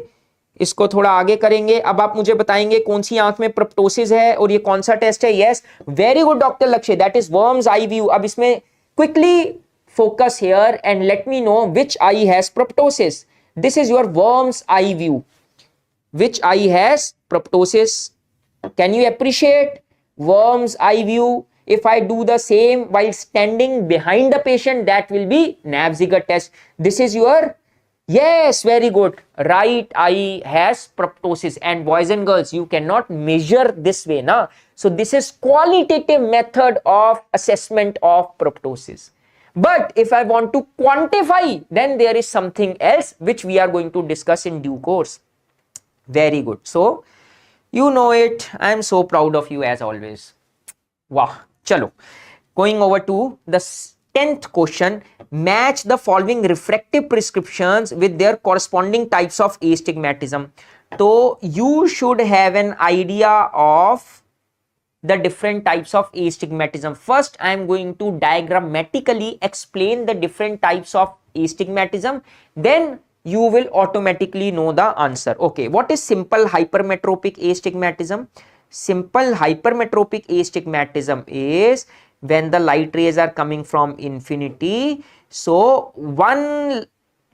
इसको थोड़ा आगे करेंगे। अब आप मुझे बताएंगे कौन सी आंख में प्रोप्टोसिस है और ये कौन सा टेस्ट है। यस, वेरी गुड डॉक्टर लक्ष्य, that is worms eye view. अब इसमें quickly focus here and let me know which I has proptosis. This is your worms eye view, which I has proptosis. Can you appreciate worm's eye view? If I do the same while standing behind the patient, that will be Naf-Ziger test. This is your, yes, very good, right eye has proptosis. And boys and girls, you cannot measure this way, na. So this is qualitative method of assessment of proptosis. But if I want to quantify, then there is something else which we are going to discuss in due course. Very good. So you know it. I am so proud of you as always. Wow. Chalo. Going over to the 10th question. Match the following refractive prescriptions with their corresponding types of astigmatism. So you should have an idea of the different types of astigmatism. First, I am going to diagrammatically explain the different types of astigmatism. Then you will automatically know the answer. Okay, what is simple hypermetropic astigmatism? Simple hypermetropic astigmatism is when the light rays are coming from infinity. So one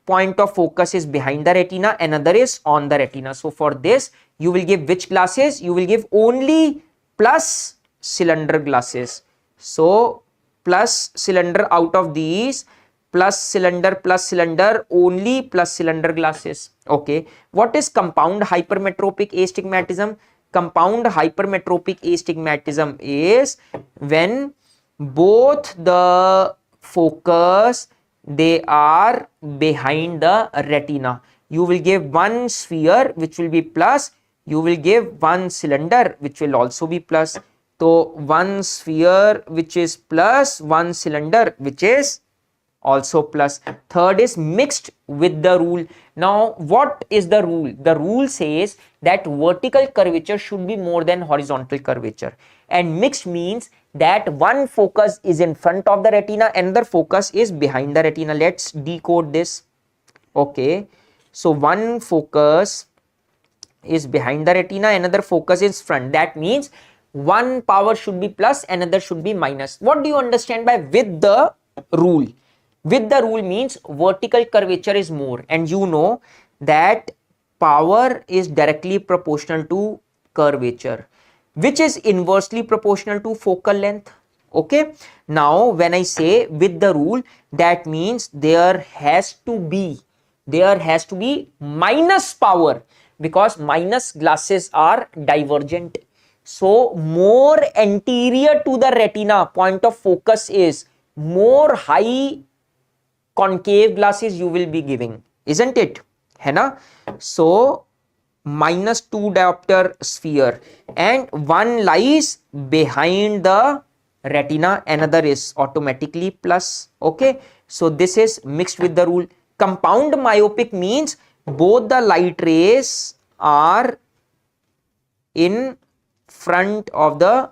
point of focus is behind the retina, another is on the retina. So for this, you will give which glasses? You will give only plus cylinder glasses. So plus cylinder out of these, plus cylinder, only plus cylinder glasses. Okay, what is compound hypermetropic astigmatism? Compound hypermetropic astigmatism is when both the focus, they are behind the retina. You will give one sphere which will be plus, you will give one cylinder which will also be plus. So one sphere which is plus, one cylinder which is also plus. Third is mixed with the rule. Now what is the rule? The rule says that vertical curvature should be more than horizontal curvature, and mixed means that one focus is in front of the retina, another focus is behind the retina. Let's decode this. Okay, so one focus is behind the retina, another focus is front. That means one power should be plus, another should be minus. What do you understand by with the rule? With the rule means vertical curvature is more, and you know that power is directly proportional to curvature, which is inversely proportional to focal length. Okay, now when I say with the rule, that means there has to be minus power, because minus glasses are divergent. So more anterior to the retina point of focus is, more high concave glasses you will be giving, isn't it? है ना? So -2 diopter sphere, and one lies behind the retina, another is automatically plus. Okay, so this is mixed with the rule. Compound myopic means both the light rays are in front of the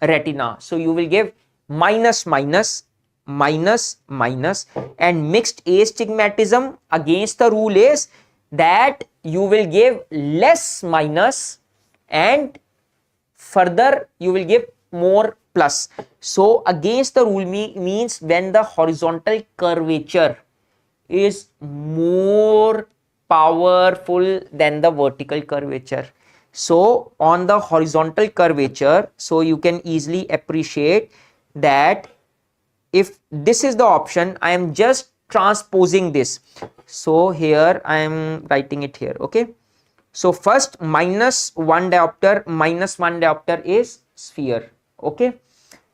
retina, so you will give minus minus minus minus, and mixed astigmatism against the rule is that you will give less minus and further you will give more plus. So against the rule means when the horizontal curvature is more powerful than the vertical curvature. So on the horizontal curvature, so you can easily appreciate that if this is the option, I am just transposing this. So here I am writing it here. Okay, so first -1 diopter is sphere. Okay,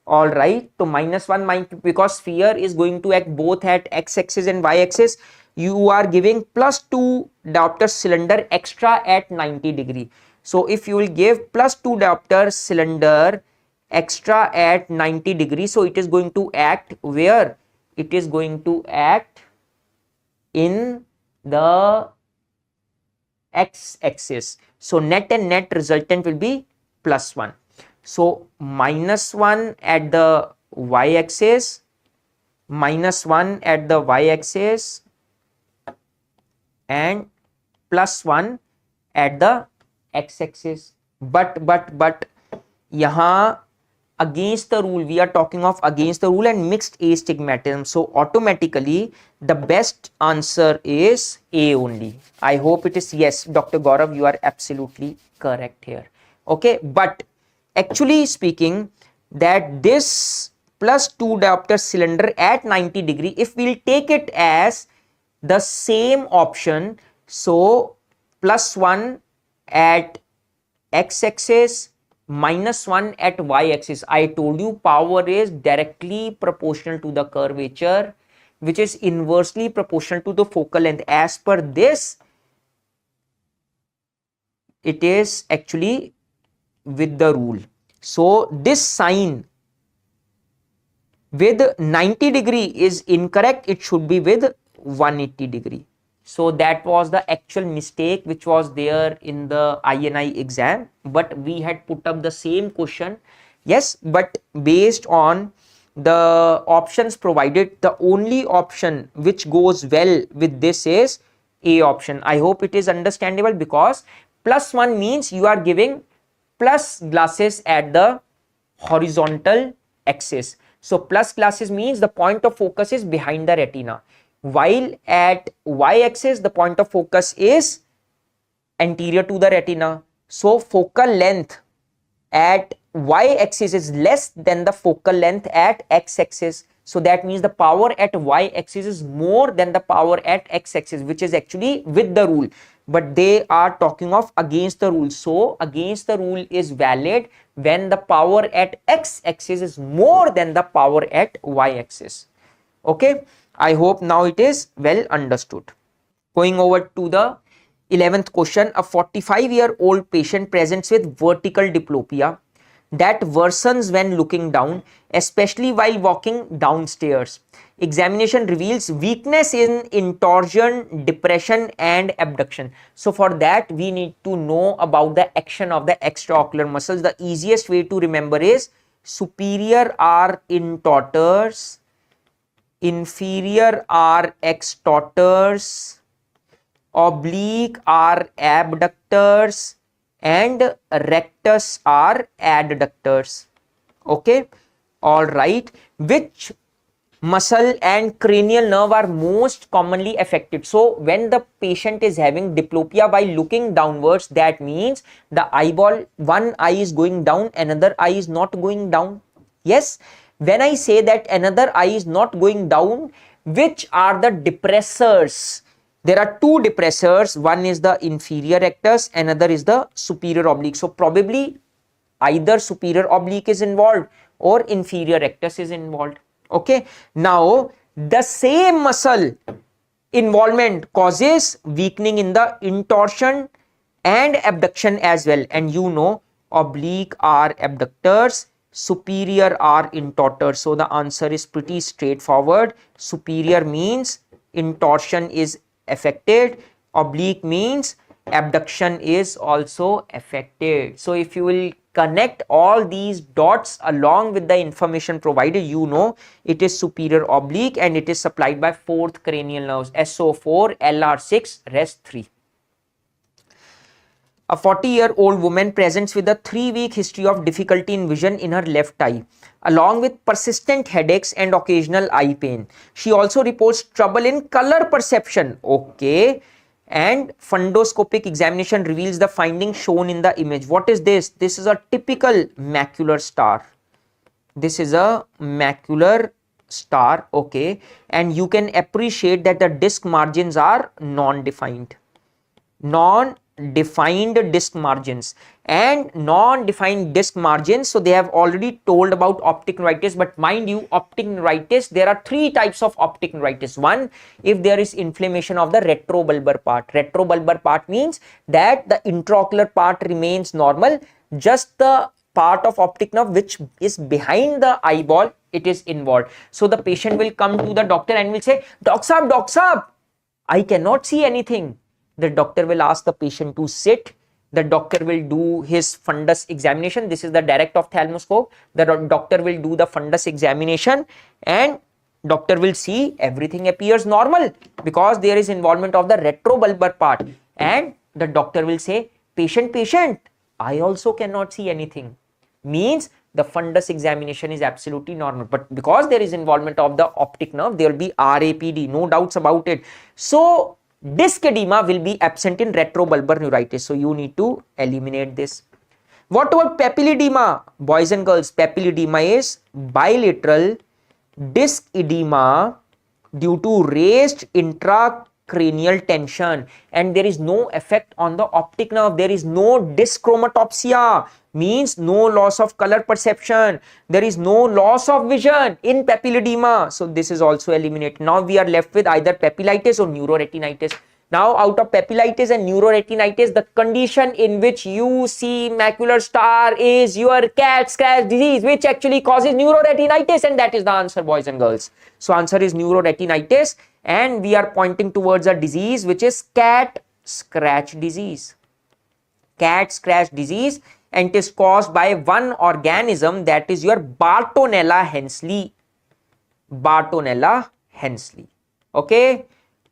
all right, so -1 because sphere is going to act both at x-axis and y-axis. You are giving +2 diopter cylinder extra at 90 degree. So if you will give +2 diopter cylinder extra at 90 degree, so it is going to act where? It is going to act in the x-axis. So net and net resultant will be +1. So -1 at the y-axis, -1 at the y-axis, and +1 at the x-axis. But yahan against the rule, we are talking of against the rule and mixed astigmatism. So automatically the best answer is A only. I hope it is. Yes, Dr. Gaurav, you are absolutely correct here. Okay, but actually speaking, that this +2 diopter cylinder at 90 degree, if we'll take it as the same option, so +1 at x-axis, -1 at y-axis. I told you power is directly proportional to the curvature, which is inversely proportional to the focal length. As per this, it is actually with the rule. So this sign with 90 degree is incorrect. It should be with 180 degree. So that was the actual mistake which was there in the INI exam, but we had put up the same question. Yes, but based on the options provided, the only option which goes well with this is A option. I hope it is understandable, because +1 means you are giving plus glasses at the horizontal axis. So plus glasses means the point of focus is behind the retina, while at y-axis the point of focus is anterior to the retina. So focal length at y-axis is less than the focal length at x-axis. So that means the power at y-axis is more than the power at x-axis, which is actually with the rule, but they are talking of against the rule. So against the rule is valid when the power at x-axis is more than the power at y-axis. Okay, I hope now it is well understood. Going over to the 11th question. A 45-year-old patient presents with vertical diplopia that worsens when looking down, especially while walking downstairs. Examination reveals weakness in intorsion, depression, and abduction. So for that, we need to know about the action of the extraocular muscles. The easiest way to remember is superior are intorters, inferior are extorters, oblique are abductors, and rectus are adductors. Okay, all right. Which muscle and cranial nerve are most commonly affected? So when the patient is having diplopia by looking downwards, that means the eyeball, one eye is going down, another eye is not going down. Yes, when I say that another eye is not going down, which are the depressors? There are two depressors. One is the inferior rectus, another is the superior oblique. So probably either superior oblique is involved or inferior rectus is involved. Okay, now the same muscle involvement causes weakening in the intorsion and abduction as well. And you know, oblique are abductors, superior are intortors. So the answer is pretty straightforward. Superior means intorsion is affected, oblique means abduction is also affected. So if you will connect all these dots along with the information provided, you know it is superior oblique and it is supplied by fourth cranial nerves, SO4, LR6, REST3. A 40-year-old woman presents with a 3-week history of difficulty in vision in her left eye, along with persistent headaches and occasional eye pain. She also reports trouble in color perception. Okay. And fundoscopic examination reveals the findings shown in the image. What is this? This is a typical macular star. This is a macular star. Okay. And you can appreciate that the disc margins are non-defined. Non-defined disc margins and non-defined disc margins. So they have already told about optic neuritis, but mind you, optic neuritis, there are 3 types of optic neuritis. One, if there is inflammation of the retrobulbar part. Retrobulbar part means that the intraocular part remains normal, just the part of optic nerve which is behind the eyeball, it is involved. So the patient will come to the doctor and will say, Doc Saab, I cannot see anything. The doctor will ask the patient to sit. The doctor will do his fundus examination. This is the direct ophthalmoscope. The doctor will do the fundus examination and doctor will see everything appears normal because there is involvement of the retrobulbar part. And the doctor will say, patient, I also cannot see anything. Means the fundus examination is absolutely normal. But because there is involvement of the optic nerve, there will be RAPD, no doubts about it. So disc edema will be absent in retrobulbar neuritis. So you need to eliminate this. What about papilledema? Boys and girls, papilledema is bilateral disc edema due to raised intracranial tension, and there is no effect on the optic nerve. There is no disc chromatopsia, means no loss of color perception. There is no loss of vision in papilledema. So this is also eliminated. Now we are left with either papillitis or neuroretinitis. Now out of papillitis and neuroretinitis, the condition in which you see macular star is your cat scratch disease, which actually causes neuroretinitis, and that is the answer, boys and girls. So answer is neuroretinitis, and we are pointing towards a disease which is cat scratch disease. Cat scratch disease, and it is caused by one organism, that is your Bartonella hensleyi. Bartonella hensleyi. Okay.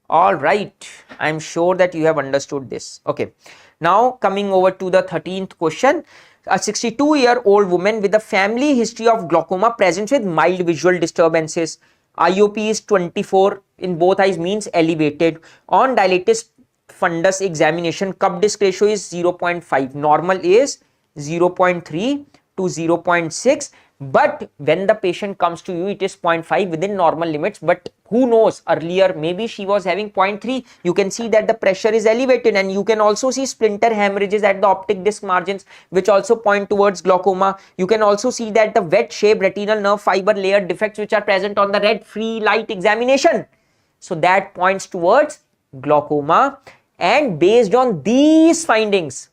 All right. I'm sure that you have understood this. Okay. Now coming over to the 13th question. A 62-year-old woman with a family history of glaucoma presents with mild visual disturbances. IOP is 24 in both eyes, means elevated. On dilated fundus examination, cup disc ratio is 0.5. Normal is 0.3 to 0.6. But when the patient comes to you, it is 0.5 within normal limits. But who knows, earlier maybe she was having 0.3. You can see that the pressure is elevated, and you can also see splinter hemorrhages at the optic disc margins, which also point towards glaucoma. You can also see that the wedge shaped retinal nerve fiber layer defects which are present on the red free light examination. So that points towards glaucoma. And based on these findings,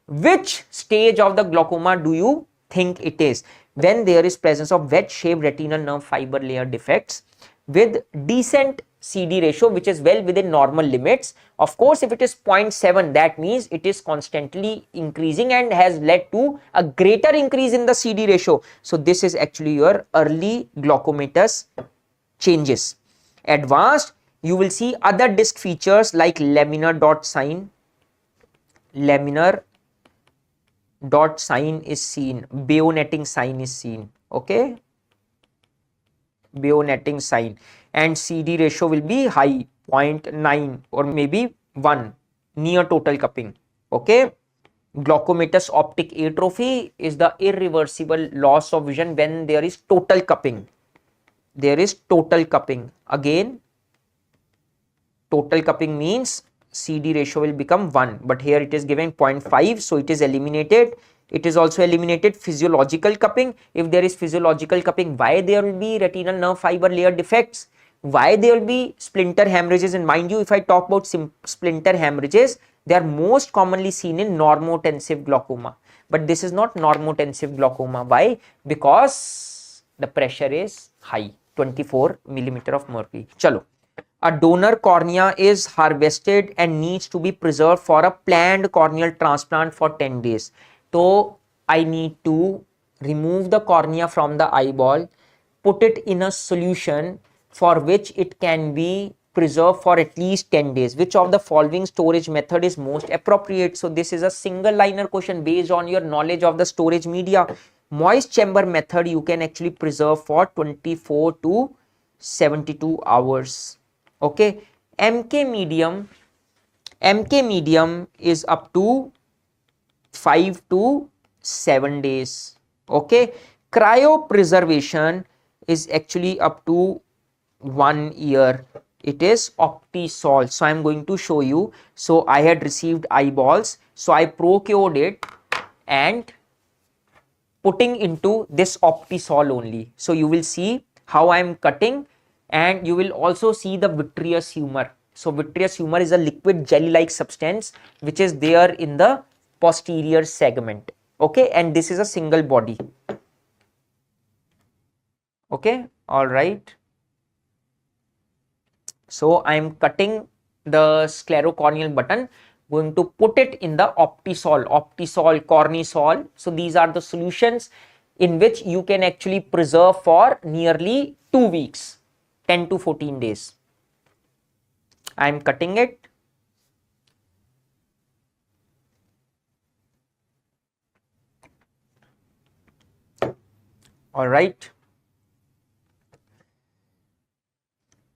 which stage of the glaucoma do you think it is? When there is presence of wedge-shaped retinal nerve fiber layer defects with decent CD ratio, which is well within normal limits. Of course, if it is 0.7, that means it is constantly increasing and has led to a greater increase in the CD ratio. So this is actually your early glaucomatous changes. Advanced, you will see other disc features like laminar dot sign. Laminar dot sign is seen, bayoneting sign is seen. Okay, bayoneting sign, and CD ratio will be high, 0.9 or maybe 1, near total cupping. Okay, glaucomatous optic atrophy is the irreversible loss of vision when there is total cupping. There is total cupping. Again, total cupping means CD ratio will become 1, but here it is given 0.5, so it is eliminated. It is also eliminated physiological cupping. If there is physiological cupping, why there will be retinal nerve fiber layer defects? Why there will be splinter hemorrhages? And mind you, if I talk about splinter hemorrhages, they are most commonly seen in normotensive glaucoma. But this is not normotensive glaucoma. Why? Because the pressure is high, 24 millimeter of mercury. Chalo. A donor cornea is harvested and needs to be preserved for a planned corneal transplant for 10 days. So I need to remove the cornea from the eyeball, put it in a solution for which it can be preserved for at least 10 days. Which of the following storage method is most appropriate? So this is a single liner question based on your knowledge of the storage media. Moist chamber method you can actually preserve for 24 to 72 hours. Okay, MK medium is up to 5 to 7 days. Okay, cryopreservation is actually up to 1 year. It is Optisol. So I am going to show you. So I had received eyeballs, so I procured it and putting into this Optisol only. So you will see how I am cutting, and you will also see the vitreous humor. So vitreous humor is a liquid jelly like substance which is there in the posterior segment. Okay, and this is a single body. Okay, all right. So I am cutting the sclerocorneal button, going to put it in the Optisol, Cornisol. So these are the solutions in which you can actually preserve for nearly 2 weeks, 10 to 14 days. I am cutting it. All right.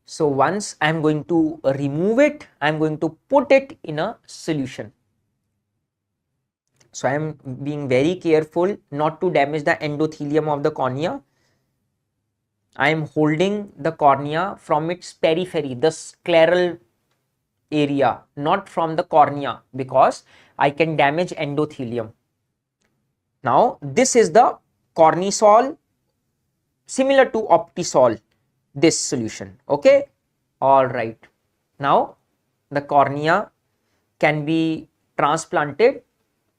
So once I am going to remove it, I am going to put it in a solution. So I am being very careful not to damage the endothelium of the cornea. I am holding the cornea from its periphery, the scleral area, not from the cornea, because I can damage endothelium. Now this is the Cornisol, similar to Optisol, this solution. Okay, all right. Now the cornea can be transplanted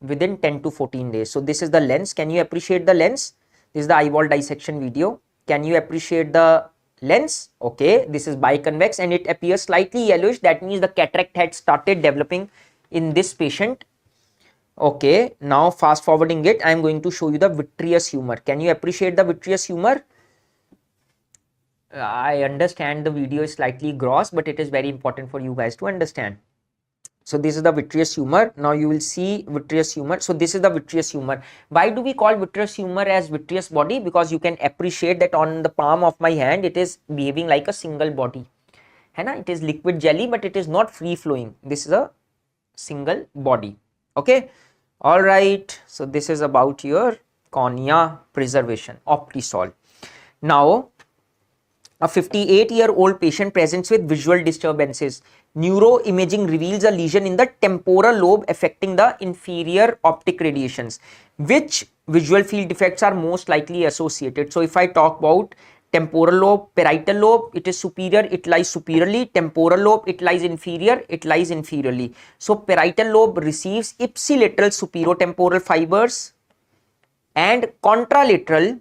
within 10 to 14 days. So this is the lens. Can you appreciate the lens? This is the eyeball dissection video. Can you appreciate the lens? Okay, this is biconvex and it appears slightly yellowish. That means the cataract had started developing in this patient. Okay, now fast forwarding it, I am going to show you the vitreous humor. Can you appreciate the vitreous humor? I understand the video is slightly gross, but it is very important for you guys to understand. So this is the vitreous humor. Now you will see vitreous humor. So this is the vitreous humor. Why do we call vitreous humor as vitreous body? Because you can appreciate that on the palm of my hand, it is behaving like a single body. It is liquid jelly, but it is not free flowing. This is a single body. Okay. All right. So this is about your cornea preservation, Optisol. Now, a 58-year-old patient presents with visual disturbances. Neuroimaging reveals a lesion in the temporal lobe affecting the inferior optic radiations. Which visual field defects are most likely associated? So if I talk about temporal lobe, parietal lobe, it is superior, it lies superiorly. Temporal lobe, it lies inferior, it lies inferiorly. So parietal lobe receives ipsilateral superiotemporal fibers and contralateral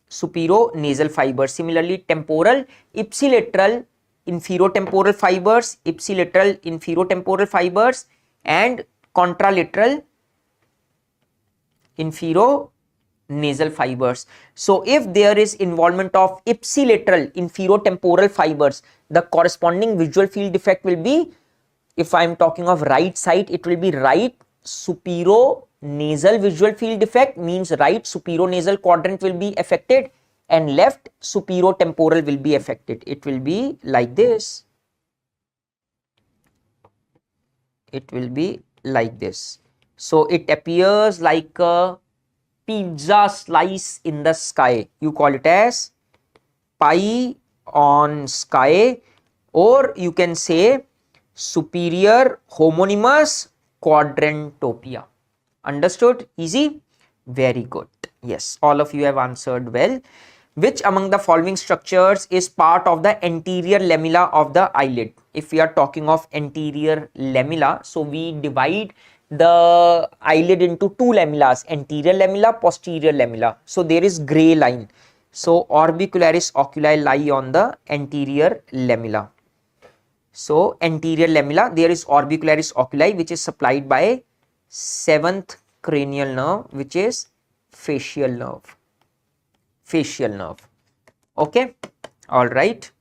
superionasal fibers. Similarly, temporal, ipsilateral inferotemporal fibers, ipsilateral inferotemporal fibers, and contralateral inferonasal fibers. So if there is involvement of ipsilateral inferotemporal fibers, the corresponding visual field defect will be, if I am talking of right side, it will be right superionasal visual field defect, means right superionasal quadrant will be affected and left superiotemporal will be affected. It will be like this. It will be like this. So it appears like a pizza slice in the sky. You call it as pie on sky, or you can say superior homonymous quadrantopia. Understood? Easy? Very good. Yes, all of you have answered well. Which among the following structures is part of the anterior lamella of the eyelid? If we are talking of anterior lamella, so we divide the eyelid into two lamellas, anterior lamella, posterior lamella. So there is gray line. So orbicularis oculi lie on the anterior lamella. So anterior lamella, there is orbicularis oculi, which is supplied by seventh cranial nerve, which is facial nerve. Facial nerve. Okay, all right,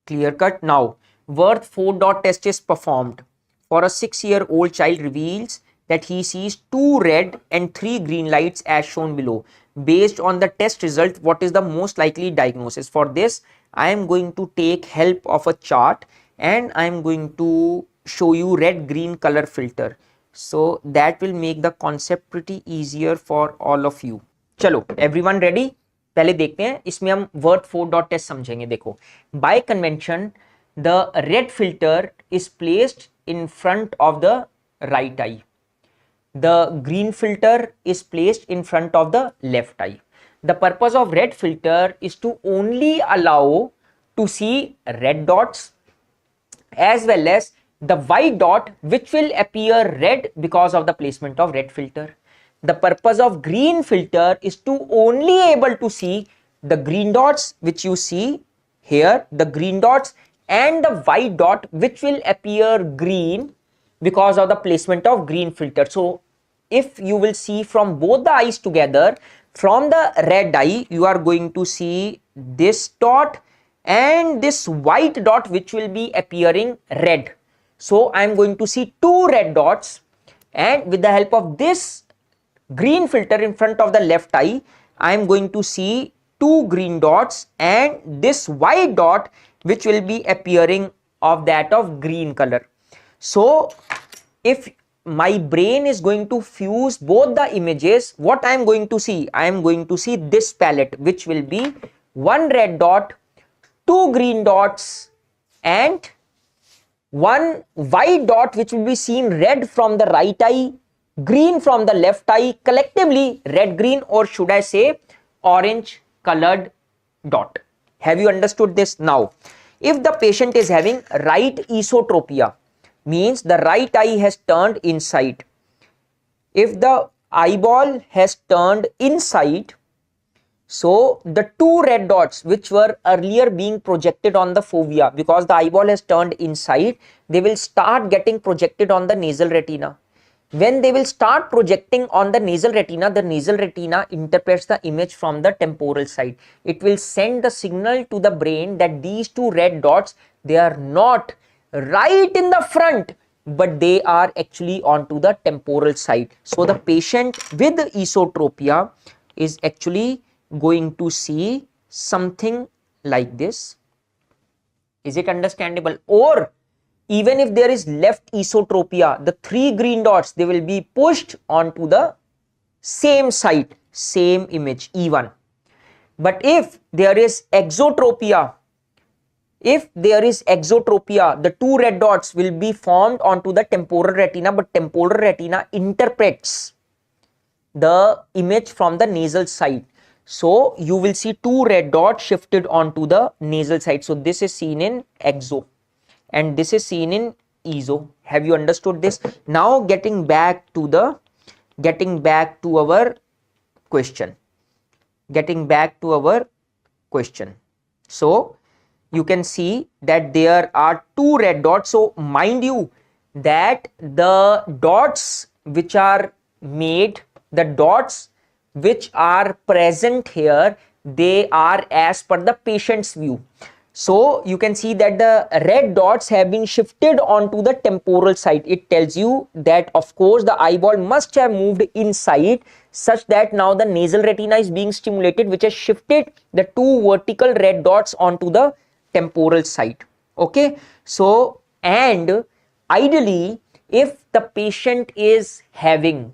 clear cut. Now Wirth 4-dot test is performed. For a 6-year-old child reveals that he sees 2 red and 3 green lights as shown below. Based on the test result, what is the most likely diagnosis? For this, I am going to take help of a chart and I am going to show you red green color filter. So that will make the concept pretty easier for all of you. चलो everyone ready, पहले देखते हैं इसमें हम worth 4-डॉट test समझेंगे. देखो, bye convention the red filter is placed in front of the right eye. The green filter is placed in front of the left eye. The purpose of red filter is to only allow to see red dots as well as the white dot which will appear red because of the placement of red filter. The purpose of green filter is to only able to see the green dots which you see here, the green dots and the white dot which will appear green because of the placement of green filter. So if you will see from both the eyes together, from the red eye you are going to see this dot and this white dot which will be appearing red. So I am going to see 2 red dots, and with the help of this green filter in front of the left eye, I am going to see 2 green dots and this white dot which will be appearing of that of green color. So if my brain is going to fuse both the images, what I am going to see? I am going to see this palette which will be 1 red dot, 2 green dots and 1 white dot which will be seen red from the right eye, green from the left eye, collectively red green, or should I say orange colored dot. Have you understood this? Now, if the patient is having right esotropia, means the right eye has turned inside. If the eyeball has turned inside, so the 2 red dots which were earlier being projected on the fovea, because the eyeball has turned inside, they will start getting projected on the nasal retina. When they will start projecting on the nasal retina interprets the image from the temporal side. It will send the signal to the brain that these 2 red dots, they are not right in the front, but they are actually onto the temporal side. So the patient with esotropia is actually going to see something like this. Is it understandable? Or even if there is left esotropia, the 3 green dots, they will be pushed onto the same side, same image, E1. But if there is exotropia, the 2 red dots will be formed onto the temporal retina, but temporal retina interprets the image from the nasal side. So you will see 2 red dots shifted onto the nasal side. So this is seen in exo and this is seen in ESO. Have you understood this? Now getting back to our question. So you can see that there are 2 red dots. So mind you that the dots which are made, the dots which are present here, they are as per the patient's view. So you can see that the red dots have been shifted onto the temporal side. It tells you that of course the eyeball must have moved inside such that now the nasal retina is being stimulated, which has shifted the 2 vertical red dots onto the temporal side. Okay, so and ideally if the patient is having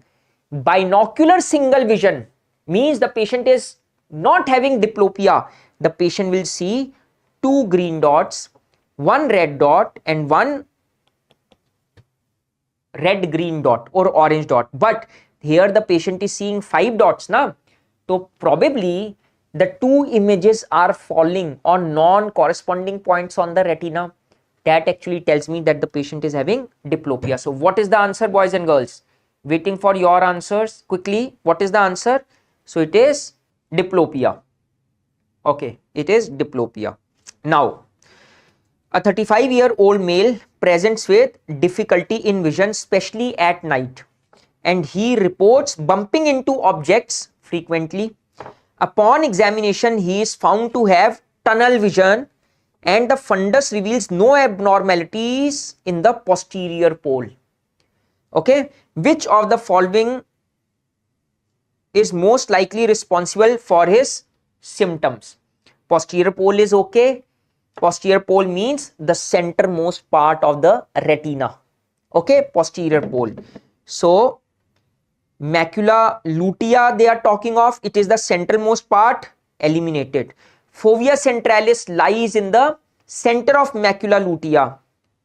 binocular single vision, means the patient is not having diplopia, the patient will see 2 green dots, 1 red dot and 1 red green dot or orange dot. But here the patient is seeing 5 dots now. So probably the two images are falling on non-corresponding points on the retina. That actually tells me that the patient is having diplopia. So what is the answer, boys and girls? Waiting for your answers quickly. What is the answer? So it is diplopia. Okay, it is diplopia. Now, a 35-year-old male presents with difficulty in vision, especially at night, and he reports bumping into objects frequently. Upon examination, he is found to have tunnel vision, and the fundus reveals no abnormalities in the posterior pole. Okay, which of the following is most likely responsible for his symptoms? Posterior pole is okay. Posterior pole means the centermost part of the retina. Okay, posterior pole. So macula lutea they are talking of, it is the centermost part, eliminated. Fovea centralis lies in the center of macula lutea,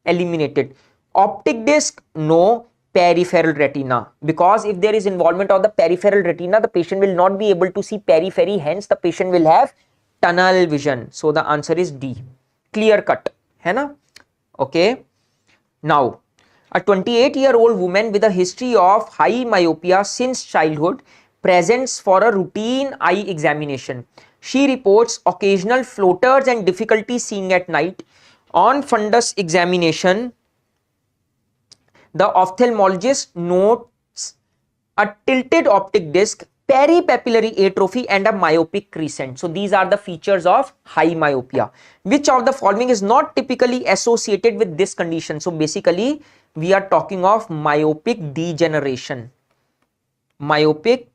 eliminated. Optic disc, no. Peripheral retina, because if there is involvement of the peripheral retina, the patient will not be able to see periphery, hence the patient will have tunnel vision. So the answer is D. Clear cut, है ना? Okay. Now, a 28-year-old woman with a history of high myopia since childhood presents for a routine eye examination. She reports occasional floaters and difficulty seeing at night. On fundus examination, the ophthalmologist notes a tilted optic disc, peripapillary atrophy, and a myopic crescent. So these are the features of high myopia. Which of the following is not typically associated with this condition? So basically, we are talking of myopic degeneration. Myopic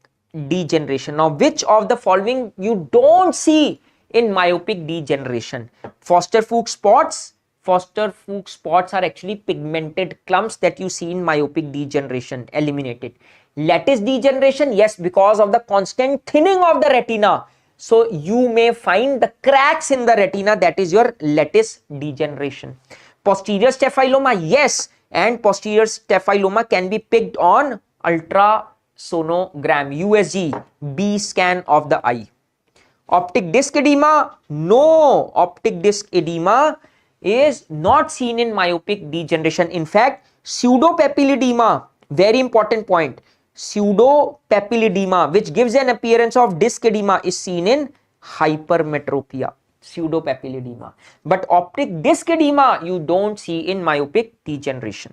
degeneration. Now, which of the following you don't see in myopic degeneration? Foster-Fuchs spots. Foster-Fuchs spots are actually pigmented clumps that you see in myopic degeneration, eliminated. Lattice degeneration, yes, because of the constant thinning of the retina. So you may find the cracks in the retina, that is your lattice degeneration. Posterior staphyloma, yes, and posterior staphyloma can be picked on ultrasonogram, USG, B scan of the eye. Optic disc edema, no, optic disc edema is not seen in myopic degeneration. In fact, pseudopapilledema, very important point, pseudopapilledema, which gives an appearance of disc edema, is seen in hypermetropia, pseudopapilledema. But optic disc edema you don't see in myopic degeneration.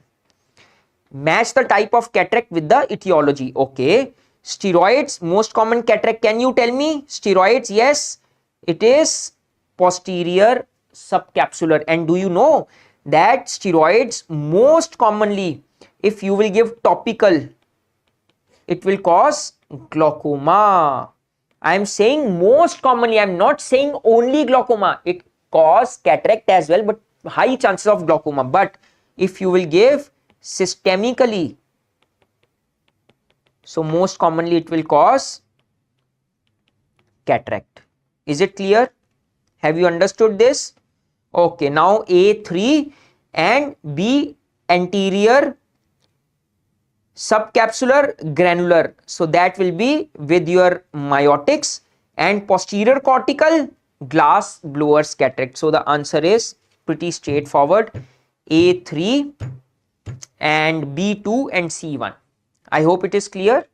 Match the type of cataract with the etiology. Okay, steroids, most common cataract, can you tell me? Steroids, yes, it is posterior subcapsular. And do you know that steroids most commonly, if you will give topical, it will cause glaucoma. I am saying most commonly, I am not saying only glaucoma. It causes cataract as well, but high chances of glaucoma. But if you will give systemically, so most commonly it will cause cataract. Is it clear? Have you understood this? Okay, now A3 and B anterior subcapsular granular. So that will be with your myotics, and posterior cortical glass blowers cataract. So the answer is pretty straightforward, A3 and B2 and C1. I hope it is clear.